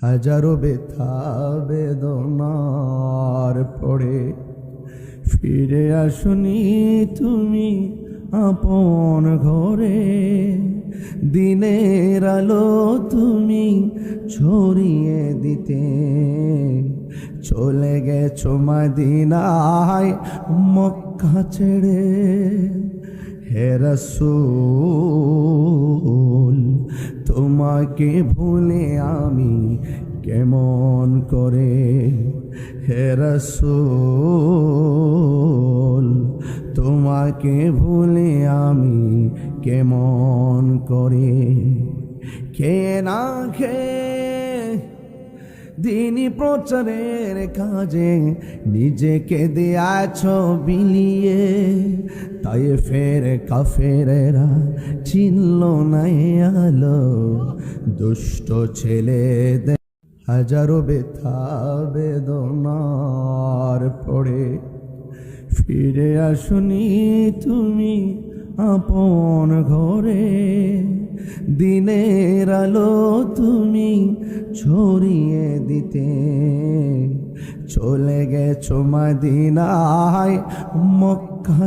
হাজারো ব্যথা বেদনার পরে ফিরে আসনি তুমি আপন ঘরে। দিনের আলো তুমি ছড়িয়ে দিতে চলে গেছো মদিনায় মক্কা ছেড়ে। হে রাসূল তোমাকে ভুলে আমি কেমন করে। হে রাসূল তোমাকে ভুলে আমি কেমন করে। কে না খেয়ে দিনী প্রচারের কাজে নিজেকে দিয়াছ বিলিয়ে, তাই ফের কাফেরেরা চিনল না আলো দুষ্ট ছেলেদের। হাজারো ব্যথা বেদনার পরে ফিরে আসনি তুমি আপন ঘরে। দিনের আলো তুমি ছড়িয়ে দিতে চলে গেছো মদিনায় মক্কা।